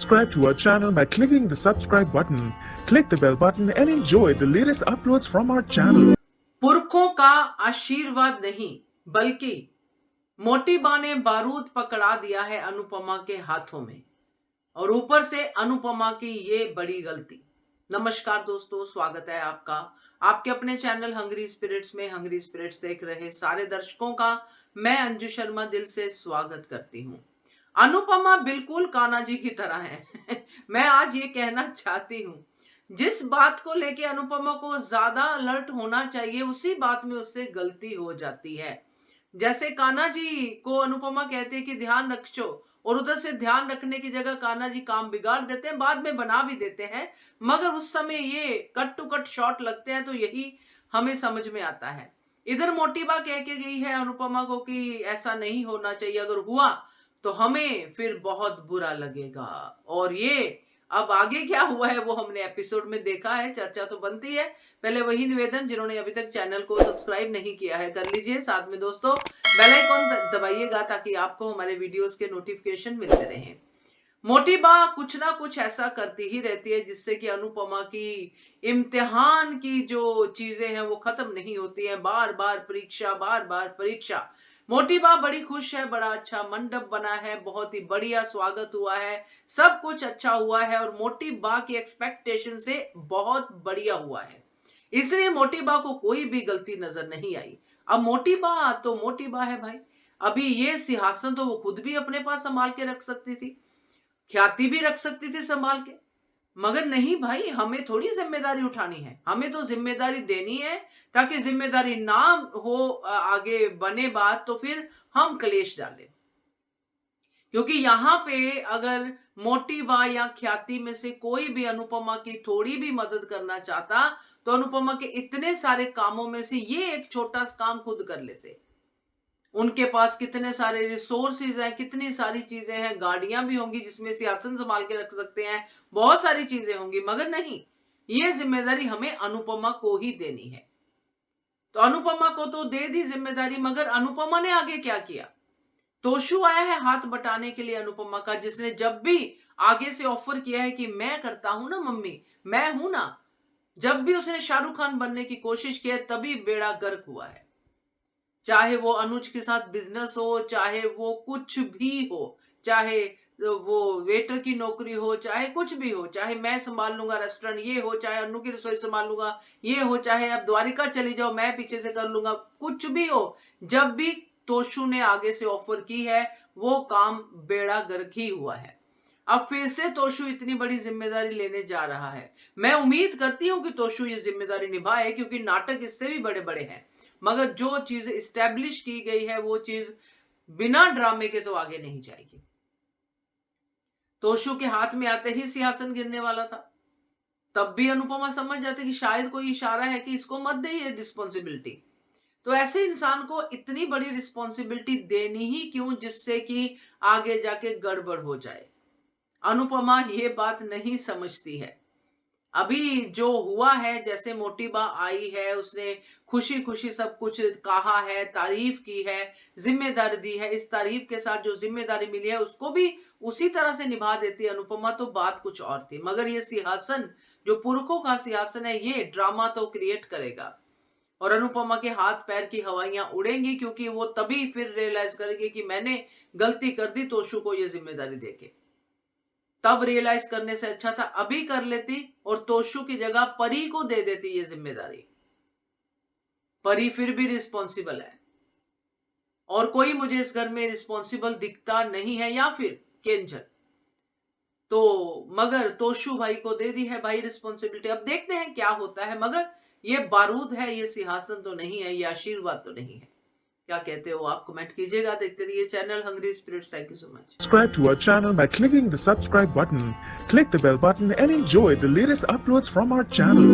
Subscribe to our channel by clicking the subscribe button. Click the bell button and enjoy the latest uploads from our channel. पुरखों का आशीर्वाद नहीं बल्कि मोटी बा ने बारूद पकड़ा दिया है अनुपमा के हाथों में और ऊपर से अनुपमा की ये बड़ी गलती। नमस्कार दोस्तों, स्वागत है आपका आपके अपने चैनल हंग्री स्पिरिट्स में। हंग्री स्पिरिट्स देख रहे सारे दर्शकों का मैं अंजू शर्मा दिल से स्वागत करती हूँ। अनुपमा बिल्कुल कान्हा जी की तरह है मैं आज ये कहना चाहती हूँ, जिस बात को लेके अनुपमा को ज्यादा अलर्ट होना चाहिए उसी बात में उससे गलती हो जाती है। जैसे कान्हा जी को अनुपमा कहते हैं कि ध्यान रखो और उधर से ध्यान रखने की जगह कान्हा जी काम बिगाड़ देते हैं, बाद में बना भी देते हैं, मगर उस समय ये कट टू कट शॉट लगते हैं तो यही हमें समझ में आता है। इधर मोटी बा कह के गई है अनुपमा को कि ऐसा नहीं होना चाहिए, अगर हुआ तो हमें फिर बहुत बुरा लगेगा। और ये अब आगे क्या हुआ है वो हमने एपिसोड में देखा है, चर्चा तो बनती है। पहले वही निवेदन, जिन्होंने अभी तक चैनल को सब्सक्राइब नहीं किया है कर लीजिए, साथ में दोस्तों बेल आइकॉन दबाइएगा ताकि आपको हमारे वीडियोस के नोटिफिकेशन मिलते रहें। मोटी बा कुछ ना कुछ ऐसा करती ही रहती है जिससे कि अनुपमा की इम्तिहान की जो चीजें हैं वो खत्म नहीं होती हैं। बार बार परीक्षा, बार बार परीक्षा। मोटी बा बड़ी खुश है, बड़ा अच्छा मंडप बना है, बहुत ही बढ़िया स्वागत हुआ है, सब कुछ अच्छा हुआ है और मोटी बा की एक्सपेक्टेशन से बहुत बढ़िया हुआ है, इसलिए मोटी बा को कोई भी गलती नजर नहीं आई। अब मोटी बा तो मोटी बा है भाई, अभी ये सिंहासन तो वो खुद भी अपने पास संभाल के रख सकती थी, ख्याति भी रख सकती थी संभाल के, मगर नहीं भाई, हमें थोड़ी जिम्मेदारी उठानी है, हमें तो जिम्मेदारी देनी है ताकि जिम्मेदारी ना हो आगे बने बात तो फिर हम कलेश डालें। क्योंकि यहाँ पे अगर मोटी बा या ख्याति में से कोई भी अनुपमा की थोड़ी भी मदद करना चाहता तो अनुपमा के इतने सारे कामों में से ये एक छोटा सा काम खुद कर लेते। उनके पास कितने सारे रिसोर्सेज हैं, कितनी सारी चीजें हैं, गाड़ियां भी होंगी जिसमें सिंहासन संभाल के रख सकते हैं, बहुत सारी चीजें होंगी, मगर नहीं, ये जिम्मेदारी हमें अनुपमा को ही देनी है। तो अनुपमा को तो दे दी जिम्मेदारी, मगर अनुपमा ने आगे क्या किया? तोशु आया है हाथ बटाने के लिए अनुपमा का, जिसने जब भी आगे से ऑफर किया है कि मैं करता हूं ना मम्मी, मैं हूं ना, जब भी उसने शाहरुख खान बनने की कोशिश की है तभी बेड़ा गर्क हुआ है। चाहे वो अनुज के साथ बिजनेस हो, चाहे वो कुछ भी हो, चाहे वो वेटर की नौकरी हो, चाहे कुछ भी हो, चाहे मैं संभाल लूंगा रेस्टोरेंट ये हो, चाहे अनु की रसोई संभाल लूंगा ये हो, चाहे अब द्वारिका चली जाओ मैं पीछे से कर लूंगा, कुछ भी हो, जब भी तोशु ने आगे से ऑफर की है वो काम बेड़ा गर्क ही हुआ है। अब फिर से तोशु इतनी बड़ी जिम्मेदारी लेने जा रहा है। मैं उम्मीद करती हूं कि तोशु ये जिम्मेदारी निभाए, क्योंकि नाटक इससे भी बड़े बड़े हैं, मगर जो चीज इस्टेब्लिश की गई है वो चीज बिना ड्रामे के तो आगे नहीं जाएगी। तोशु के हाथ में आते ही सिंहासन गिरने वाला था, तब भी अनुपमा समझ जाते कि शायद कोई इशारा है कि इसको मत दे ये रिस्पॉन्सिबिलिटी। तो ऐसे इंसान को इतनी बड़ी रिस्पॉन्सिबिलिटी देनी ही क्यों जिससे कि आगे जाके गड़बड़ हो जाए? अनुपमा ये बात नहीं समझती है। अभी जो हुआ है, जैसे मोटी बा आई है, उसने खुशी खुशी सब कुछ कहा है, तारीफ की है, जिम्मेदारी दी है, इस तारीफ के साथ जो जिम्मेदारी मिली है उसको भी उसी तरह से निभा देती है अनुपमा, तो बात कुछ और थी। मगर ये सिंहासन जो पुरखों का सिंहासन है ये ड्रामा तो क्रिएट करेगा और अनुपमा के हाथ पैर की हवाइयां उड़ेंगी, क्योंकि वो तभी फिर रियलाइज करेगी कि मैंने गलती कर दी तोशु को ये जिम्मेदारी देके। तब रियलाइज करने से अच्छा था अभी कर लेती और तोशु की जगह परी को दे देती ये जिम्मेदारी। परी फिर भी रिस्पॉन्सिबल है और कोई मुझे इस घर में रिस्पॉन्सिबल दिखता नहीं है, या फिर केंजल तो, मगर तोशु भाई को दे दी है भाई रिस्पॉन्सिबिलिटी। अब देखते हैं क्या होता है, मगर ये बारूद है, ये सिंहासन तो नहीं है, ये आशीर्वाद तो नहीं है। क्या कहते हो आप कमेंट कीजिएगा। देखते रहिए channel Hungry Spirits. Thank you so much. Subscribe to our channel by clicking the subscribe button. Click the bell button and enjoy the latest uploads from our channel.